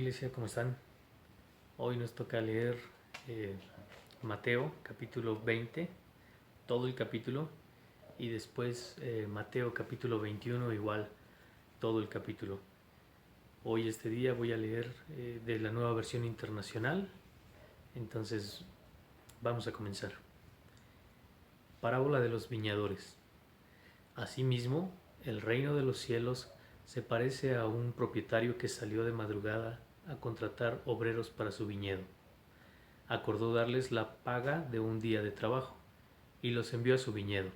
iglesia? ¿Cómo están? Hoy nos toca leer eh, Mateo capítulo 20, todo el capítulo, y después Mateo capítulo 21, igual todo el capítulo. Hoy este día voy a leer de la Nueva Versión Internacional, entonces vamos a comenzar. Parábola de los viñadores. Asimismo, el reino de los cielos se parece a un propietario que salió de madrugada a contratar obreros para su viñedo. Acordó darles la paga de un día de trabajo y los envió a su viñedo.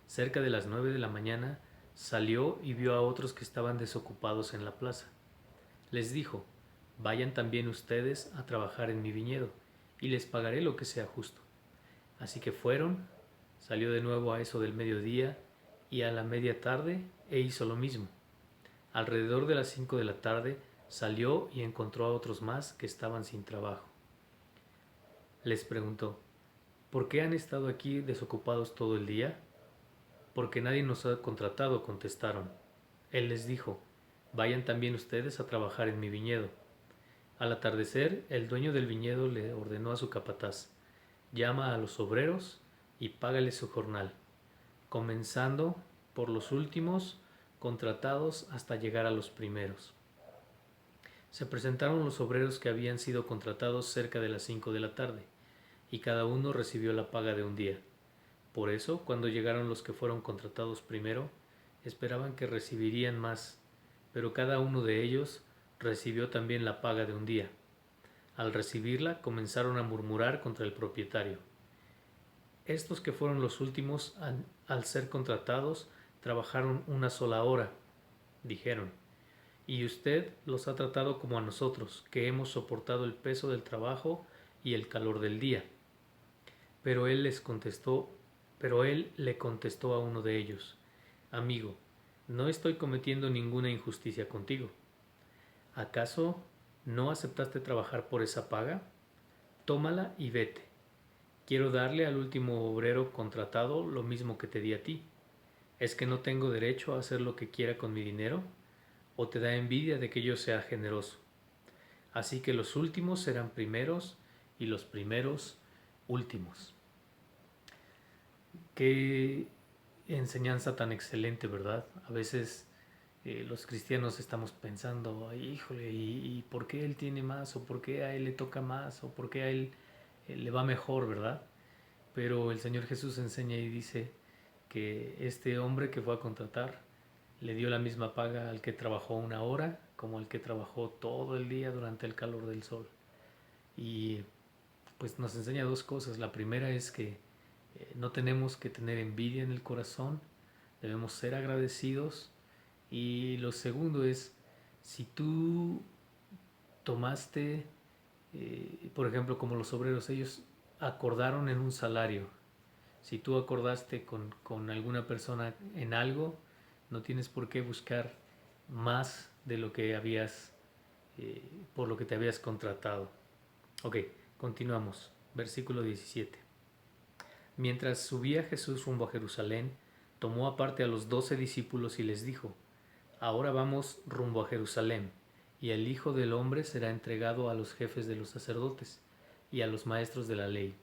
Cerca de las 9 de la mañana salió y vio a otros que estaban desocupados en la plaza. Les dijo: vayan también ustedes a trabajar en mi viñedo y les pagaré lo que sea justo. Así que fueron. Salió de nuevo a eso del mediodía y a la media tarde e hizo lo mismo. Alrededor de las 5 de la tarde salió y encontró a otros más que estaban sin trabajo. Les preguntó: ¿por qué han estado aquí desocupados todo el día? Porque nadie nos ha contratado, contestaron. Él les dijo: vayan también ustedes a trabajar en mi viñedo. Al atardecer, el dueño del viñedo le ordenó a su capataz: llama a los obreros y págales su jornal, comenzando por los últimos contratados hasta llegar a los primeros. Se presentaron los obreros que habían sido contratados cerca de las 5 de la tarde, y cada uno recibió la paga de un día. Por eso, cuando llegaron los que fueron contratados primero, esperaban que recibirían más, pero cada uno de ellos recibió también la paga de un día. Al recibirla, comenzaron a murmurar contra el propietario. Estos que fueron los últimos, al ser contratados, trabajaron una sola hora, dijeron, y usted los ha tratado como a nosotros, que hemos soportado el peso del trabajo y el calor del día. Pero él le contestó a uno de ellos: amigo, no estoy cometiendo ninguna injusticia contigo. ¿Acaso no aceptaste trabajar por esa paga? Tómala y vete. Quiero darle al último obrero contratado lo mismo que te di a ti. ¿Es que no tengo derecho a hacer lo que quiera con mi dinero? ¿O te da envidia de que yo sea generoso? Así que los últimos serán primeros y los primeros últimos. Qué enseñanza tan excelente, ¿verdad? A veces los cristianos estamos pensando: híjole, ¿y por qué él tiene más? ¿O por qué a él le toca más? ¿O por qué a él le va mejor, verdad? Pero el Señor Jesús enseña y dice que este hombre que fue a contratar le dio la misma paga al que trabajó una hora como al que trabajó todo el día durante el calor del sol. Y pues nos enseña dos cosas. La primera es que no tenemos que tener envidia en el corazón, debemos ser agradecidos. Y lo segundo es, si tú tomaste, por ejemplo, como los obreros, ellos acordaron en un salario. Si tú acordaste con alguna persona en algo, no tienes por qué buscar más de lo que habías, por lo que te habías contratado. Ok, continuamos. Versículo 17. Mientras subía Jesús rumbo a Jerusalén, tomó aparte a los 12 discípulos y les dijo: ahora vamos rumbo a Jerusalén, y el Hijo del Hombre será entregado a los jefes de los sacerdotes y a los maestros de la ley.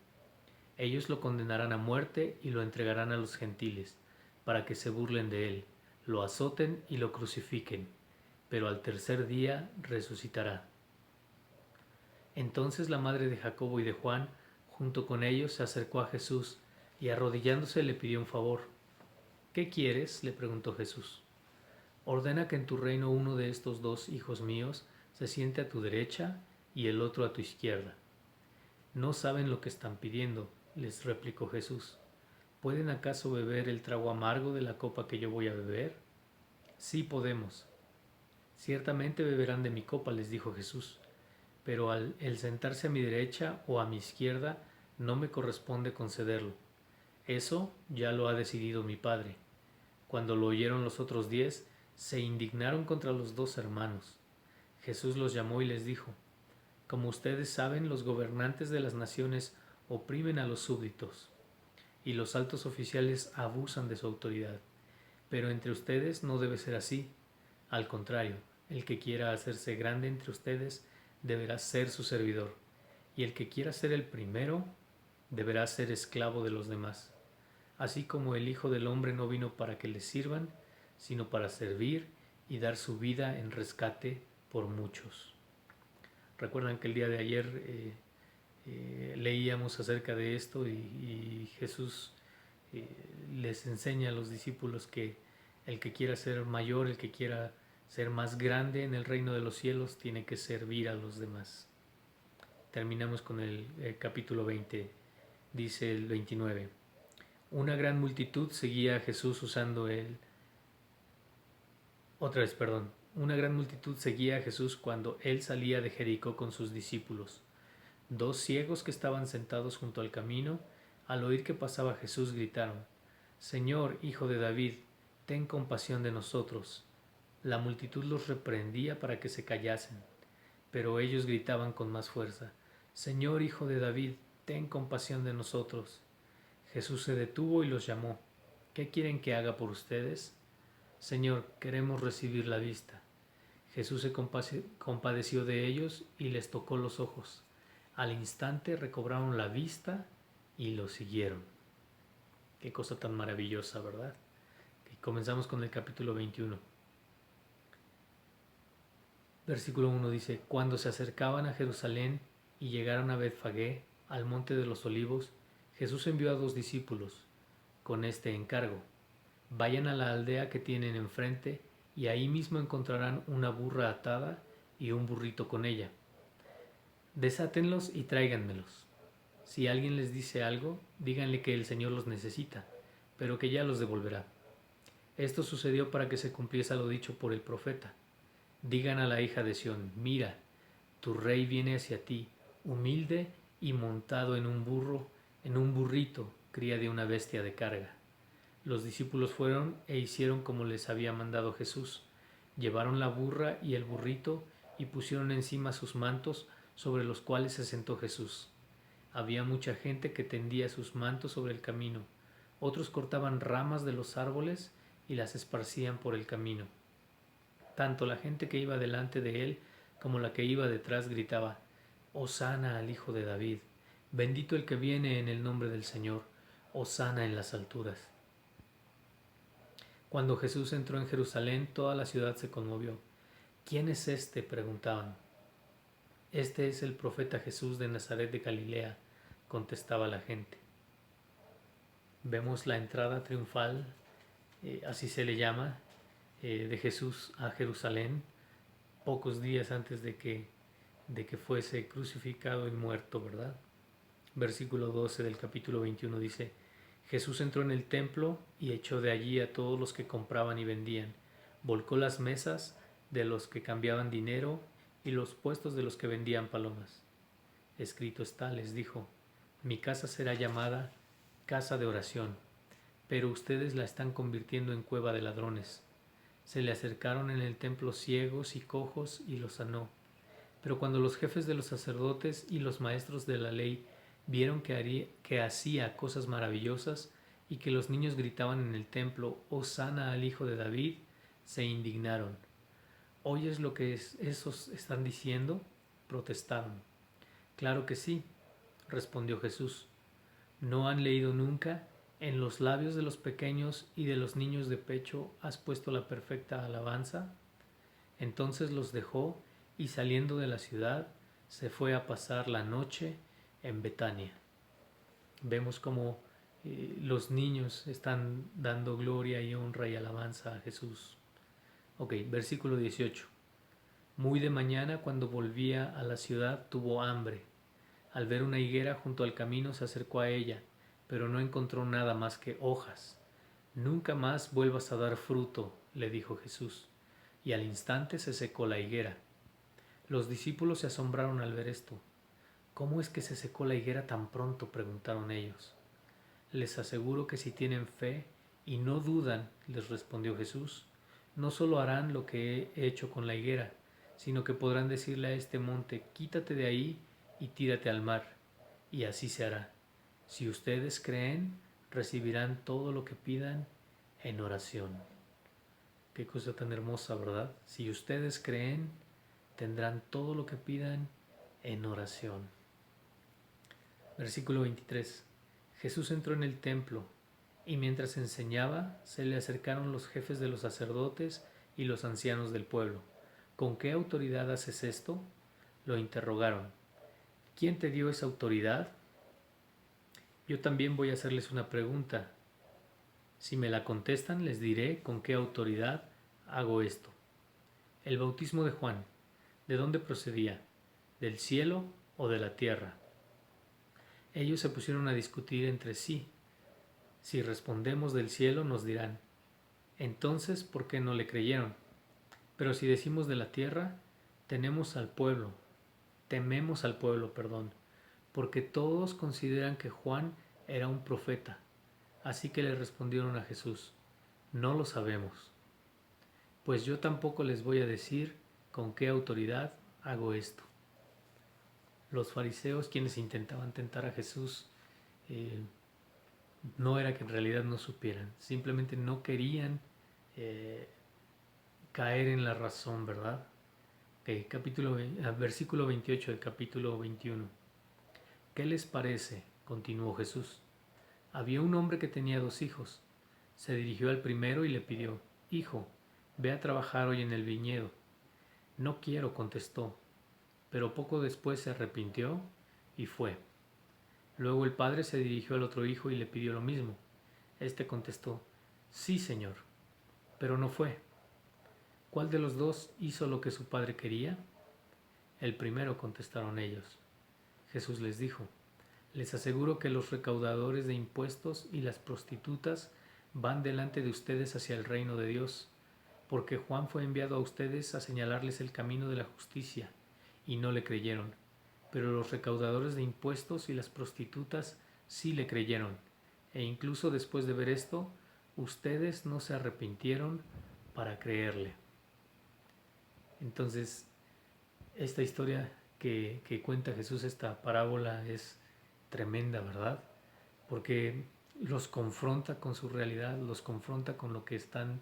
Ellos lo condenarán a muerte y lo entregarán a los gentiles, para que se burlen de él, lo azoten y lo crucifiquen, pero al tercer día resucitará. Entonces la madre de Jacobo y de Juan, junto con ellos, se acercó a Jesús y arrodillándose le pidió un favor. ¿Qué quieres?, le preguntó Jesús. Ordena que en tu reino uno de estos dos hijos míos se siente a tu derecha y el otro a tu izquierda. No saben lo que están pidiendo, les replicó Jesús. ¿Pueden acaso beber el trago amargo de la copa que yo voy a beber? Sí podemos. Ciertamente beberán de mi copa, les dijo Jesús, pero el sentarse a mi derecha o a mi izquierda no me corresponde concederlo. Eso ya lo ha decidido mi Padre. Cuando lo oyeron los otros 10, se indignaron contra los dos hermanos. Jesús los llamó y les dijo: como ustedes saben, los gobernantes de las naciones oprimen a los súbditos, y los altos oficiales abusan de su autoridad. Pero entre ustedes no debe ser así. Al contrario, El que quiera hacerse grande entre ustedes deberá ser su servidor, y el que quiera ser el primero deberá ser esclavo de los demás. Así como el Hijo del Hombre no vino para que le sirvan, sino para servir y dar su vida en rescate por muchos. Recuerdan que el día de ayer leíamos acerca de esto y Jesús les enseña a los discípulos que el que quiera ser mayor, el que quiera ser más grande en el reino de los cielos, tiene que servir a los demás. Terminamos con el capítulo 20, dice el 29. Una gran multitud seguía a Jesús Una gran multitud seguía a Jesús cuando él salía de Jericó con sus discípulos. Dos ciegos que estaban sentados junto al camino, al oír que pasaba Jesús, gritaron: Señor, Hijo de David, ten compasión de nosotros. La multitud los reprendía para que se callasen, pero ellos gritaban con más fuerza: Señor, Hijo de David, ten compasión de nosotros. Jesús se detuvo y los llamó. ¿Qué quieren que haga por ustedes? Señor, queremos recibir la vista. Jesús se compadeció de ellos y les tocó los ojos. Al instante recobraron la vista y lo siguieron. Qué cosa tan maravillosa, ¿verdad? Y comenzamos con el capítulo 21. Versículo 1 dice: Cuando se acercaban a Jerusalén y llegaron a Betfagé, al monte de los olivos, Jesús envió a 2 discípulos con este encargo: vayan a la aldea que tienen enfrente y ahí mismo encontrarán una burra atada y un burrito con ella. Desátenlos y tráiganmelos. Si alguien les dice algo, díganle que el Señor los necesita, pero que ya los devolverá. Esto sucedió para que se cumpliese lo dicho por el profeta: digan a la hija de Sión, mira, tu rey viene hacia ti, humilde y montado en un burrito, cría de una bestia de carga. Los discípulos fueron e hicieron como les había mandado Jesús. Llevaron la burra y el burrito y pusieron encima sus mantos, sobre los cuales se sentó Jesús. Había mucha gente que tendía sus mantos sobre el camino. Otros cortaban ramas de los árboles y las esparcían por el camino. Tanto la gente que iba delante de él como la que iba detrás gritaba: Hosana al Hijo de David, bendito el que viene en el nombre del Señor, Hosana en las alturas. Cuando Jesús entró en Jerusalén, toda la ciudad se conmovió. ¿Quién es este?, preguntaban. Este es el profeta Jesús de Nazaret de Galilea, contestaba la gente. Vemos la entrada triunfal, así se le llama, de Jesús a Jerusalén, pocos días antes de que fuese crucificado y muerto, ¿verdad? Versículo 12 del capítulo 21 dice: Jesús entró en el templo y echó de allí a todos los que compraban y vendían. Volcó las mesas de los que cambiaban dinero y los puestos de los que vendían palomas. Escrito está, les dijo: mi casa será llamada casa de oración, pero ustedes la están convirtiendo en cueva de ladrones. Se le acercaron en el templo ciegos y cojos y los sanó. Pero cuando los jefes de los sacerdotes y los maestros de la ley vieron que hacía cosas maravillosas y que los niños gritaban en el templo: Hosana al Hijo de David, se indignaron. ¿Oyes lo que esos están diciendo?, protestaron. Claro que sí, respondió Jesús. ¿No han leído nunca: en los labios de los pequeños y de los niños de pecho has puesto la perfecta alabanza? Entonces los dejó y, saliendo de la ciudad, se fue a pasar la noche en Betania. Vemos cómo los niños están dando gloria y honra y alabanza a Jesús. Ok, versículo 18. Muy de mañana, cuando volvía a la ciudad, tuvo hambre. Al ver una higuera junto al camino, se acercó a ella, pero no encontró nada más que hojas. Nunca más vuelvas a dar fruto, le dijo Jesús. Y al instante se secó la higuera. Los discípulos se asombraron al ver esto. ¿Cómo es que se secó la higuera tan pronto?, preguntaron ellos. Les aseguro que si tienen fe y no dudan, les respondió Jesús, no solo harán lo que he hecho con la higuera, sino que podrán decirle a este monte: quítate de ahí y tírate al mar, y así se hará. Si ustedes creen, recibirán todo lo que pidan en oración. Qué cosa tan hermosa, ¿verdad? Si ustedes creen, tendrán todo lo que pidan en oración. Versículo 23. Jesús entró en el templo y mientras enseñaba se le acercaron los jefes de los sacerdotes y los ancianos del pueblo. ¿Con qué autoridad haces esto? Lo interrogaron. ¿Quién te dio esa autoridad? Yo también voy a hacerles una pregunta. Si me la contestan, les diré con qué autoridad hago esto. El bautismo de Juan, ¿de dónde procedía? ¿Del cielo o de la tierra? Ellos se pusieron a discutir entre sí. Si respondemos del cielo, nos dirán, entonces, ¿por qué no le creyeron? Pero si decimos de la tierra, tememos al pueblo, porque todos consideran que Juan era un profeta. Así que le respondieron a Jesús, no lo sabemos. Pues yo tampoco les voy a decir con qué autoridad hago esto. Los fariseos, quienes intentaban tentar a Jesús, no era que en realidad no supieran, simplemente no querían caer en la razón, ¿verdad? Versículo 28 del capítulo 21. ¿Qué les parece? Continuó Jesús. Había un hombre que tenía 2 hijos. Se dirigió al primero y le pidió, Hijo, ve a trabajar hoy en el viñedo. No quiero, contestó, pero poco después se arrepintió y fue. Luego el padre se dirigió al otro hijo y le pidió lo mismo. Este contestó, Sí, señor, pero no fue. ¿Cuál de los dos hizo lo que su padre quería? El primero, contestaron ellos. Jesús les dijo, les aseguro que los recaudadores de impuestos y las prostitutas van delante de ustedes hacia el reino de Dios, porque Juan fue enviado a ustedes a señalarles el camino de la justicia, y no le creyeron, pero los recaudadores de impuestos y las prostitutas sí le creyeron, e incluso después de ver esto, ustedes no se arrepintieron para creerle. Entonces, esta historia que cuenta Jesús, esta parábola, es tremenda, ¿verdad? Porque los confronta con su realidad, los confronta con lo que están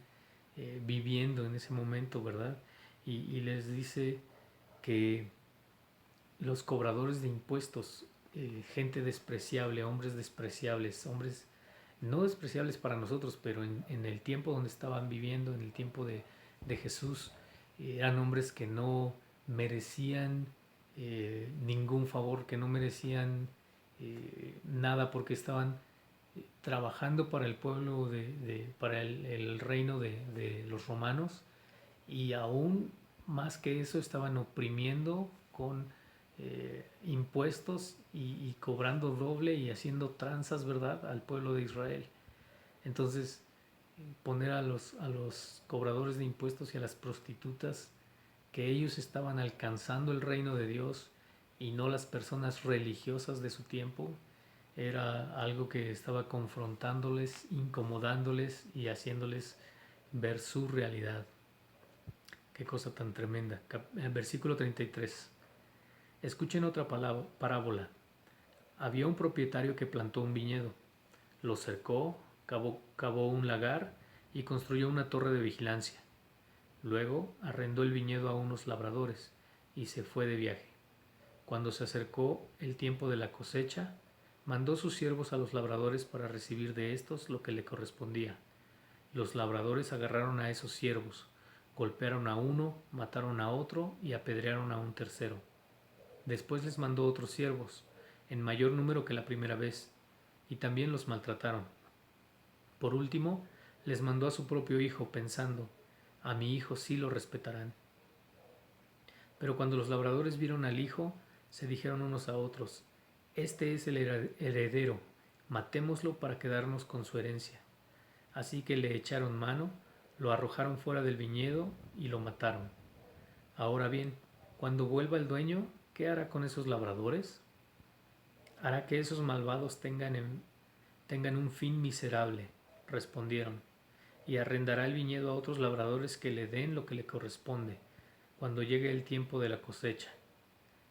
viviendo en ese momento, ¿verdad? Y les dice que los cobradores de impuestos, gente despreciable, hombres despreciables, hombres no despreciables para nosotros, pero en el tiempo donde estaban viviendo, en el tiempo de Jesús, eran hombres que no merecían ningún favor, que no merecían nada porque estaban trabajando para el pueblo, para el reino de los romanos, y aún más que eso estaban oprimiendo con impuestos y cobrando doble y haciendo tranzas, ¿verdad?, al pueblo de Israel. Entonces, poner a los cobradores de impuestos y a las prostitutas, que ellos estaban alcanzando el reino de Dios y no las personas religiosas de su tiempo, era algo que estaba confrontándoles, incomodándoles y haciéndoles ver su realidad. Qué cosa tan tremenda. Versículo 33. Escuchen otra parábola. Había un propietario que plantó un viñedo, lo cercó, cavó un lagar y construyó una torre de vigilancia. Luego arrendó el viñedo a unos labradores y se fue de viaje. Cuando se acercó el tiempo de la cosecha, mandó sus siervos a los labradores para recibir de estos lo que le correspondía. Los labradores agarraron a esos siervos, golpearon a uno, mataron a otro y apedrearon a un tercero. Después les mandó otros siervos, en mayor número que la primera vez, y también los maltrataron. Por último, les mandó a su propio hijo, pensando, a mi hijo sí lo respetarán. Pero cuando los labradores vieron al hijo, se dijeron unos a otros, este es el heredero, matémoslo para quedarnos con su herencia. Así que le echaron mano, lo arrojaron fuera del viñedo y lo mataron. Ahora bien, cuando vuelva el dueño, ¿qué hará con esos labradores? Hará que esos malvados tengan un fin miserable, respondieron, y arrendará el viñedo a otros labradores que le den lo que le corresponde, cuando llegue el tiempo de la cosecha.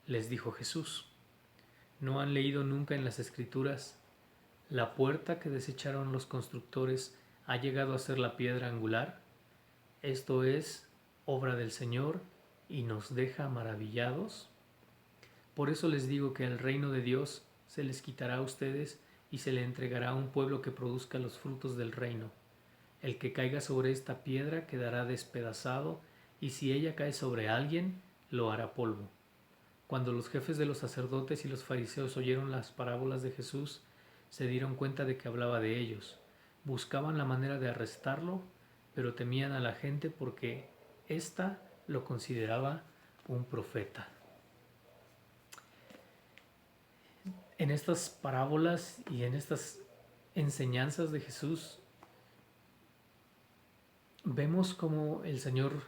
Les dijo Jesús, ¿no han leído nunca en las Escrituras? La puerta que desecharon los constructores ha llegado a ser la piedra angular. Esto es obra del Señor y nos deja maravillados. Por eso les digo que el reino de Dios se les quitará a ustedes y se le entregará a un pueblo que produzca los frutos del reino. El que caiga sobre esta piedra quedará despedazado, y si ella cae sobre alguien, lo hará polvo. Cuando los jefes de los sacerdotes y los fariseos oyeron las parábolas de Jesús, se dieron cuenta de que hablaba de ellos. Buscaban la manera de arrestarlo, pero temían a la gente porque ésta lo consideraba un profeta. En estas parábolas y en estas enseñanzas de Jesús vemos cómo el Señor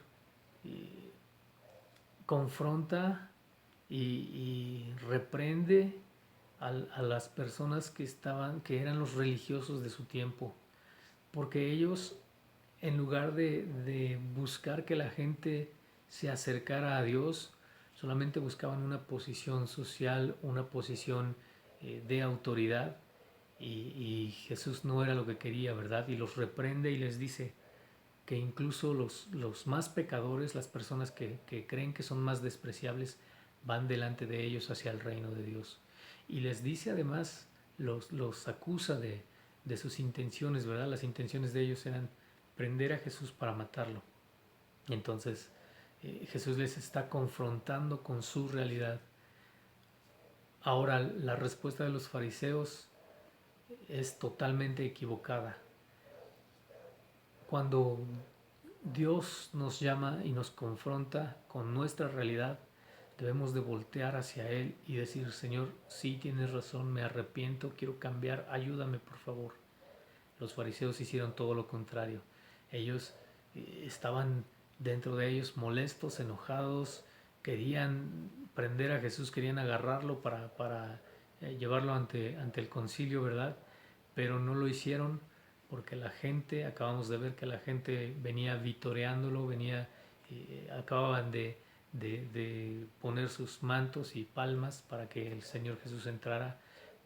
confronta y reprende a las personas que eran los religiosos de su tiempo, porque ellos, en lugar de buscar que la gente se acercara a Dios, solamente buscaban una posición social, una posición de autoridad, y Jesús no era lo que quería, ¿verdad? Y los reprende y les dice que incluso los más pecadores, las personas que creen que son más despreciables, van delante de ellos hacia el reino de Dios. Y les dice además, los acusa de sus intenciones, ¿verdad? Las intenciones de ellos eran prender a Jesús para matarlo. Entonces Jesús les está confrontando con su realidad. Ahora, la respuesta de los fariseos es totalmente equivocada. Cuando Dios nos llama y nos confronta con nuestra realidad, debemos de voltear hacia Él y decir: Señor, sí tienes razón, me arrepiento, quiero cambiar, ayúdame por favor. Los fariseos hicieron todo lo contrario. Ellos estaban dentro de ellos molestos, enojados, querían prender a Jesús, querían agarrarlo para llevarlo ante el concilio, ¿verdad? Pero no lo hicieron porque la gente, acabamos de ver que la gente venía vitoreándolo, acababan de poner sus mantos y palmas para que el Señor Jesús entrara,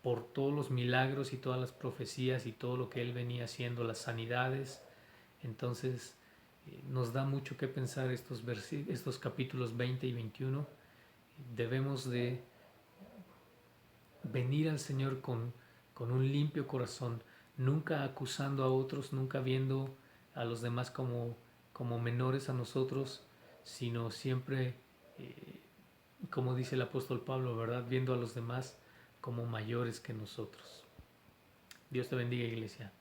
por todos los milagros y todas las profecías y todo lo que Él venía haciendo, las sanidades. Entonces nos da mucho que pensar estos capítulos 20 y 21. Debemos de venir al Señor con un limpio corazón, nunca acusando a otros, nunca viendo a los demás como menores a nosotros, sino siempre, como dice el apóstol Pablo, ¿verdad? Viendo a los demás como mayores que nosotros. Dios te bendiga, iglesia.